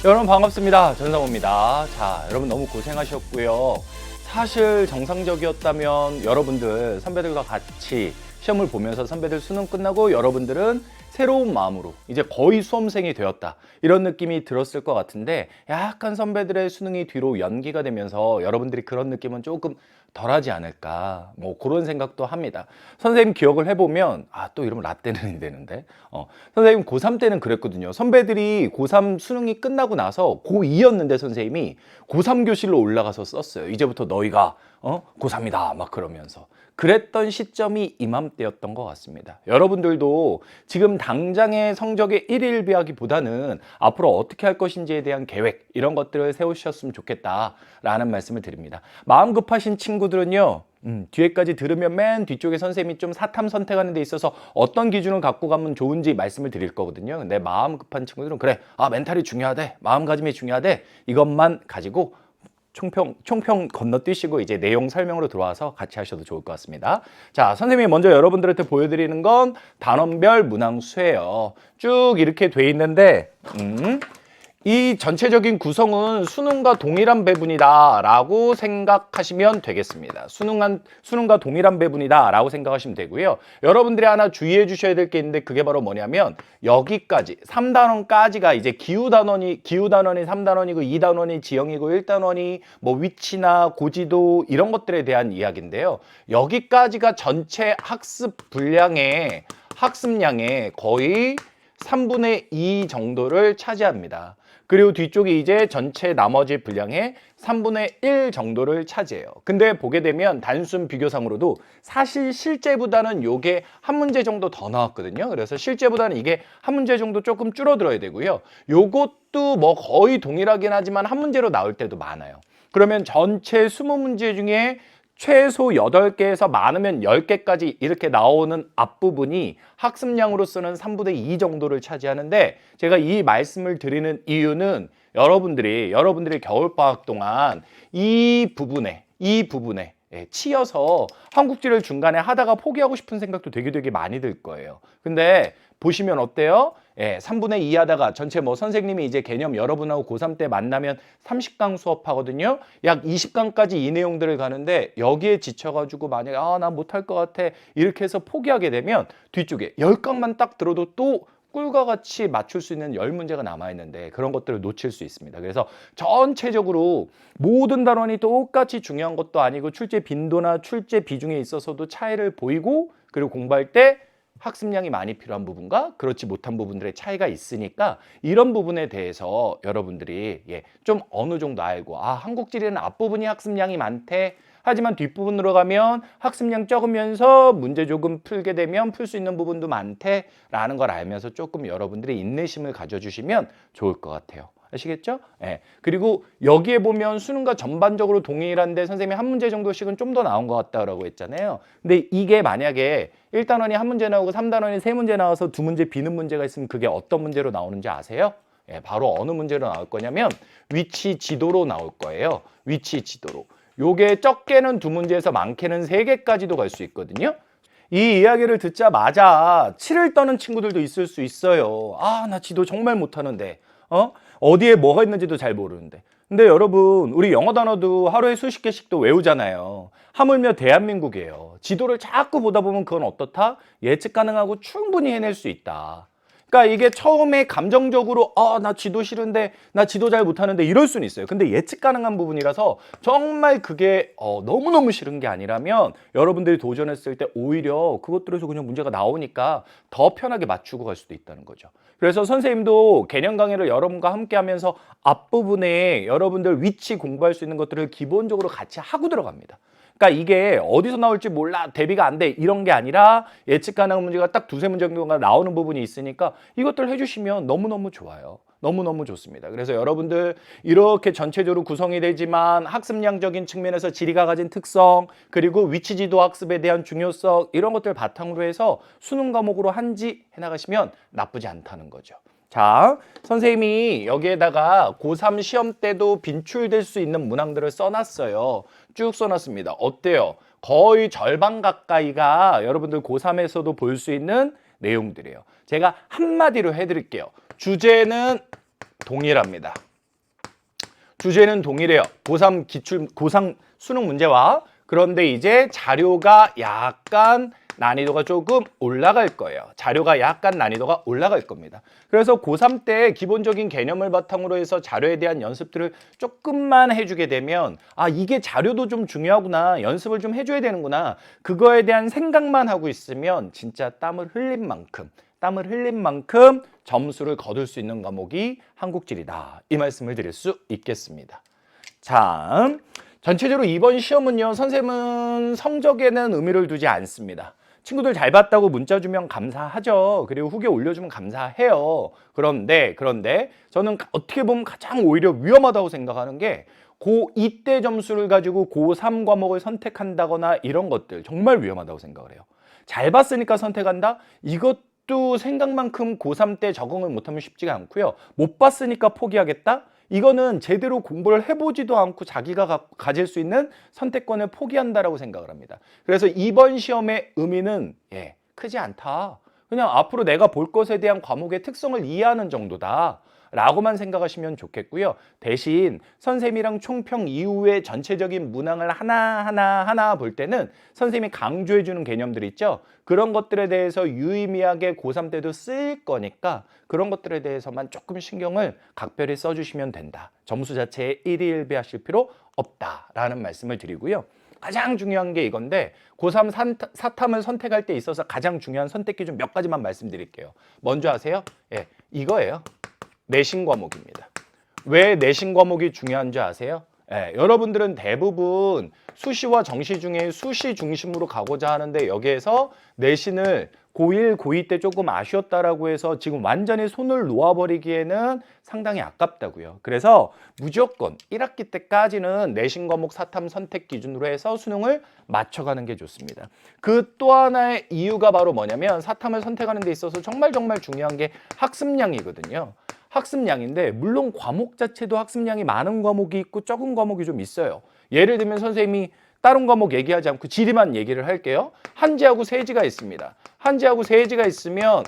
여러분 반갑습니다. 전상호입니다. 자, 여러분 너무 고생하셨고요. 사실 정상적이었다면 여러분들 선배들과 같이 시험을 보면서 선배들 수능 끝나고 여러분들은 새로운 마음으로 이제 거의 수험생이 되었다, 이런 느낌이 들었을 것 같은데, 약간 선배들의 수능이 뒤로 연기가 되면서 여러분들이 그런 느낌은 조금 덜하지 않을까, 뭐 그런 생각도 합니다. 선생님 기억을 해보면, 또 이러면 라떼는이 되는데, 선생님 고3 때는 그랬거든요. 선배들이 고3 수능이 끝나고 나서 고2였는데 선생님이 고3 교실로 올라가서 썼어요. 이제부터 너희가 고3이다 막 그러면서. 그랬던 시점이 이맘때였던 것 같습니다. 여러분들도 지금 당장의 성적의 일일비하기보다는 앞으로 어떻게 할 것인지에 대한 계획, 이런 것들을 세우셨으면 좋겠다라는 말씀을 드립니다. 마음 급하신 친구들은요, 뒤에까지 들으면 맨 뒤쪽에 선생님이 좀 사탐 선택하는 데 있어서 어떤 기준을 갖고 가면 좋은지 말씀을 드릴 거거든요. 근데 마음 급한 친구들은 그래, 멘탈이 중요하대, 마음가짐이 중요하대, 이것만 가지고 총평 건너뛰시고 이제 내용 설명으로 들어와서 같이 하셔도 좋을 것 같습니다. 자, 선생님이 먼저 여러분들한테 보여드리는 건 단원별 문항수예요. 쭉 이렇게 돼 있는데 이 전체적인 구성은 수능과 동일한 배분이다 라고 생각하시면 되겠습니다. 수능과 동일한 배분이다 라고 생각하시면 되고요. 여러분들이 하나 주의해 주셔야 될 게 있는데, 그게 바로 뭐냐면 여기까지 3단원까지가 이제 기후단원이 3단원이고 2단원이 지형이고 1단원이 뭐 위치나 고지도 이런 것들에 대한 이야기인데요. 여기까지가 전체 학습량의 거의 3분의 2 정도를 차지합니다. 그리고 뒤쪽이 이제 전체 나머지 분량의 3분의 1 정도를 차지해요. 근데 보게 되면 단순 비교상으로도 사실 실제보다는 요게 한 문제 정도 더 나왔거든요. 그래서 실제보다는 이게 한 문제 정도 조금 줄어들어야 되고요. 요것도 뭐 거의 동일하긴 하지만 한 문제로 나올 때도 많아요. 그러면 전체 20문제 중에 최소 8개에서 많으면 10개까지 이렇게 나오는 앞부분이 학습량으로서는 3분의 2 정도를 차지하는데, 제가 이 말씀을 드리는 이유는 여러분들이 겨울방학 동안 이 부분에 치여서 한국지를 중간에 하다가 포기하고 싶은 생각도 되게 많이 들 거예요. 근데 보시면 어때요? 3분의 2 하다가 전체 뭐 선생님이 이제 개념 여러분하고 고3 때 만나면 30강 수업하거든요. 약 20강까지 이 내용들을 가는데, 여기에 지쳐가지고 만약에 나 못할 것 같아 이렇게 해서 포기하게 되면 뒤쪽에 10강만 딱 들어도 또 꿀과 같이 맞출 수 있는 10문제가 남아있는데, 그런 것들을 놓칠 수 있습니다. 그래서 전체적으로 모든 단원이 똑같이 중요한 것도 아니고 출제 빈도나 출제 비중에 있어서도 차이를 보이고, 그리고 공부할 때 학습량이 많이 필요한 부분과 그렇지 못한 부분들의 차이가 있으니까, 이런 부분에 대해서 여러분들이 좀 어느 정도 알고, 한국지리는 앞부분이 학습량이 많대, 하지만 뒷부분으로 가면 학습량 적으면서 문제 조금 풀게 되면 풀 수 있는 부분도 많대 라는 걸 알면서 조금 여러분들이 인내심을 가져주시면 좋을 것 같아요. 아시겠죠? 그리고 여기에 보면 수능과 전반적으로 동일한데 선생님이 한 문제 정도씩은 좀 더 나온 것 같다라고 했잖아요. 근데 이게 만약에 1단원이 한 문제 나오고 3단원이 3문제 나와서 2문제 비는 문제가 있으면 그게 어떤 문제로 나오는지 아세요? 바로 어느 문제로 나올 거냐면 위치 지도로 나올 거예요. 위치 지도로. 요게 적게는 2문제에서 많게는 3개까지도 갈 수 있거든요. 이 이야기를 듣자마자 치를 떠는 친구들도 있을 수 있어요. 나 지도 정말 못하는데 어디에 뭐가 있는지도 잘 모르는데. 근데 여러분, 우리 영어 단어도 하루에 수십 개씩도 외우잖아요. 하물며 대한민국이에요. 지도를 자꾸 보다 보면 그건 어떻다? 예측 가능하고 충분히 해낼 수 있다. 그러니까 이게 처음에 감정적으로 나 지도 싫은데, 나 지도 잘 못하는데 이럴 수는 있어요. 근데 예측 가능한 부분이라서 정말 그게 너무너무 싫은 게 아니라면 여러분들이 도전했을 때 오히려 그것들에서 그냥 문제가 나오니까 더 편하게 맞추고 갈 수도 있다는 거죠. 그래서 선생님도 개념 강의를 여러분과 함께 하면서 앞부분에 여러분들 위치 공부할 수 있는 것들을 기본적으로 같이 하고 들어갑니다. 그러니까 이게 어디서 나올지 몰라, 대비가 안 돼, 이런 게 아니라 예측 가능한 문제가 딱 2-3문제 정도가 나오는 부분이 있으니까 이것들 해주시면 너무너무 좋아요. 너무너무 좋습니다. 그래서 여러분들 이렇게 전체적으로 구성이 되지만 학습량적인 측면에서 지리가 가진 특성, 그리고 위치지도 학습에 대한 중요성, 이런 것들 바탕으로 해서 수능 과목으로 한지 해나가시면 나쁘지 않다는 거죠. 자, 선생님이 여기에다가 고3 시험 때도 빈출될 수 있는 문항들을 써놨어요. 쭉 써놨습니다. 어때요? 거의 절반 가까이가 여러분들 고3에서도 볼 수 있는 내용들이에요. 제가 한마디로 해드릴게요. 주제는 동일합니다. 주제는 동일해요. 고3 수능 문제와. 그런데 이제 자료가 약간 난이도가 조금 올라갈 거예요. 자료가 약간 난이도가 올라갈 겁니다. 그래서 고3 때 기본적인 개념을 바탕으로 해서 자료에 대한 연습들을 조금만 해주게 되면 아, 이게 자료도 좀 중요하구나. 연습을 좀 해줘야 되는구나. 그거에 대한 생각만 하고 있으면 진짜 땀을 흘린 만큼 점수를 거둘 수 있는 과목이 한국지리다. 이 말씀을 드릴 수 있겠습니다. 자, 전체적으로 이번 시험은요, 선생님은 성적에는 의미를 두지 않습니다. 친구들 잘 봤다고 문자 주면 감사하죠. 그리고 후기 올려주면 감사해요. 그런데 저는 어떻게 보면 가장 오히려 위험하다고 생각하는 게 고2 때 점수를 가지고 고3 과목을 선택한다거나 이런 것들 정말 위험하다고 생각을 해요. 잘 봤으니까 선택한다? 이것도 생각만큼 고3 때 적응을 못하면 쉽지가 않고요. 못 봤으니까 포기하겠다? 이거는 제대로 공부를 해보지도 않고 자기가 가질 수 있는 선택권을 포기한다라고 생각을 합니다. 그래서 이번 시험의 의미는 크지 않다. 그냥 앞으로 내가 볼 것에 대한 과목의 특성을 이해하는 정도다. 라고만 생각하시면 좋겠고요. 대신 선생님이랑 총평 이후에 전체적인 문항을 하나 볼 때는 선생님이 강조해주는 개념들 있죠. 그런 것들에 대해서 유의미하게 고3 때도 쓸 거니까 그런 것들에 대해서만 조금 신경을 각별히 써주시면 된다. 점수 자체에 1위 1비 하실 필요 없다라는 말씀을 드리고요. 가장 중요한 게 이건데 고3 사탐을 선택할 때 있어서 가장 중요한 선택 기준 몇 가지만 말씀드릴게요. 먼저 아세요? 이거예요. 내신 과목입니다. 왜 내신 과목이 중요한 줄 아세요? 여러분들은 대부분 수시와 정시 중에 수시 중심으로 가고자 하는데 여기에서 내신을 고1, 고2 때 조금 아쉬웠다라고 해서 지금 완전히 손을 놓아버리기에는 상당히 아깝다고요. 그래서 무조건 1학기 때까지는 내신 과목 사탐 선택 기준으로 해서 수능을 맞춰가는 게 좋습니다. 그 또 하나의 이유가 바로 뭐냐면 사탐을 선택하는 데 있어서 정말 중요한 게 학습량이거든요. 학습량인데 물론 과목 자체도 학습량이 많은 과목이 있고 적은 과목이 좀 있어요. 예를 들면 선생님이 다른 과목 얘기하지 않고 지리만 얘기를 할게요. 한지하고 세지가 있습니다. 한지하고 세지가 있으면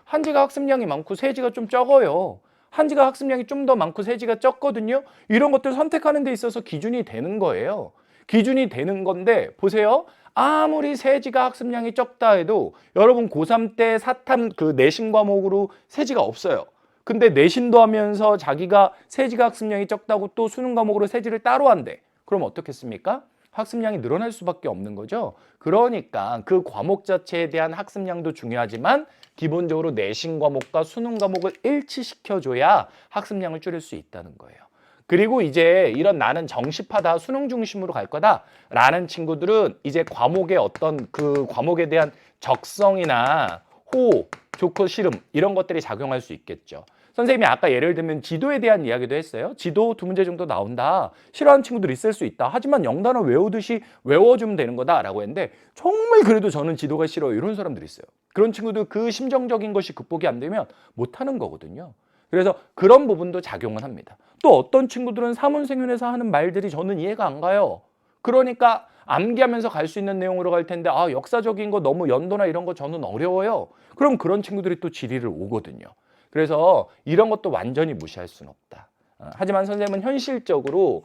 한지가 학습량이 많고 세지가 좀 적어요. 한지가 학습량이 좀 더 많고 세지가 적거든요. 이런 것들 선택하는 데 있어서 기준이 되는 거예요. 기준이 되는 건데 보세요. 아무리 세지가 학습량이 적다 해도 여러분 고3 때 사탐 그 내신 과목으로 세지가 없어요. 근데 내신도 하면서 자기가 세지가 학습량이 적다고 또 수능 과목으로 세지를 따로 한대. 그럼 어떻겠습니까? 학습량이 늘어날 수밖에 없는 거죠. 그러니까 그 과목 자체에 대한 학습량도 중요하지만 기본적으로 내신 과목과 수능 과목을 일치시켜줘야 학습량을 줄일 수 있다는 거예요. 그리고 이제 이런 나는 정시파다, 수능 중심으로 갈 거다 라는 친구들은 이제 과목의 어떤 그 과목에 대한 적성이나 호흡, 좋고 싫음 이런 것들이 작용할 수 있겠죠. 선생님이 아까 예를 들면 지도에 대한 이야기도 했어요. 지도 2문제 정도 나온다. 싫어하는 친구들 있을 수 있다. 하지만 영단어 외우듯이 외워주면 되는 거다라고 했는데 정말 그래도 저는 지도가 싫어요. 이런 사람들이 있어요. 그런 친구들 그 심정적인 것이 극복이 안 되면 못하는 거거든요. 그래서 그런 부분도 작용을 합니다. 또 어떤 친구들은 사문생윤에서 하는 말들이 저는 이해가 안 가요. 그러니까 암기하면서 갈 수 있는 내용으로 갈 텐데 역사적인 거 너무 연도나 이런 거 저는 어려워요. 그럼 그런 친구들이 또 지리를 오거든요. 그래서 이런 것도 완전히 무시할 수는 없다. 하지만 선생님은 현실적으로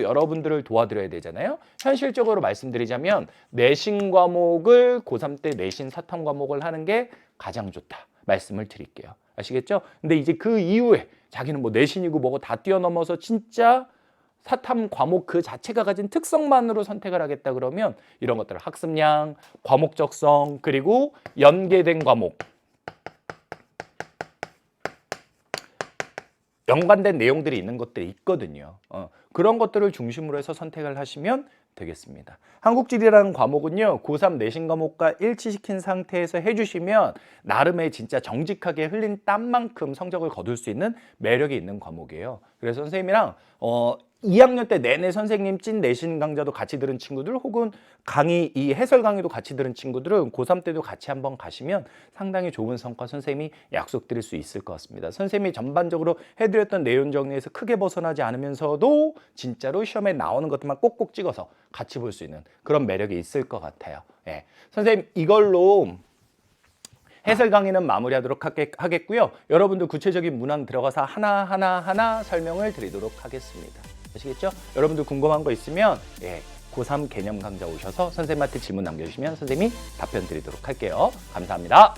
여러분들을 도와드려야 되잖아요. 현실적으로 말씀드리자면 내신 과목을 고3 때 내신 사탐 과목을 하는 게 가장 좋다 말씀을 드릴게요. 아시겠죠? 근데 이제 그 이후에 자기는 뭐 내신이고 뭐고 다 뛰어넘어서 진짜 사탐 과목 그 자체가 가진 특성만으로 선택을 하겠다 그러면 이런 것들 학습량, 과목 적성, 그리고 연계된 과목 연관된 내용들이 있는 것들이 있거든요. 그런 것들을 중심으로 해서 선택을 하시면 되겠습니다. 한국지리라는 과목은요. 고3 내신 과목과 일치시킨 상태에서 해주시면 나름의 진짜 정직하게 흘린 땀만큼 성적을 거둘 수 있는 매력이 있는 과목이에요. 그래서 선생님이랑 2학년 때 내내 선생님 찐 내신 강좌도 같이 들은 친구들 혹은 강의 이 해설 강의도 같이 들은 친구들은 고3 때도 같이 한번 가시면 상당히 좋은 성과 선생님이 약속드릴 수 있을 것 같습니다. 선생님이 전반적으로 해드렸던 내용 정리에서 크게 벗어나지 않으면서도 진짜로 시험에 나오는 것들만 꼭꼭 찍어서 같이 볼 수 있는 그런 매력이 있을 것 같아요. 선생님 이걸로 해설 강의는 마무리하도록 하겠고요. 여러분들 구체적인 문항 들어가서 하나 설명을 드리도록 하겠습니다. 아시겠죠? 여러분들 궁금한 거 있으면 고3 개념 강좌 오셔서 선생님한테 질문 남겨주시면 선생님이 답변 드리도록 할게요. 감사합니다.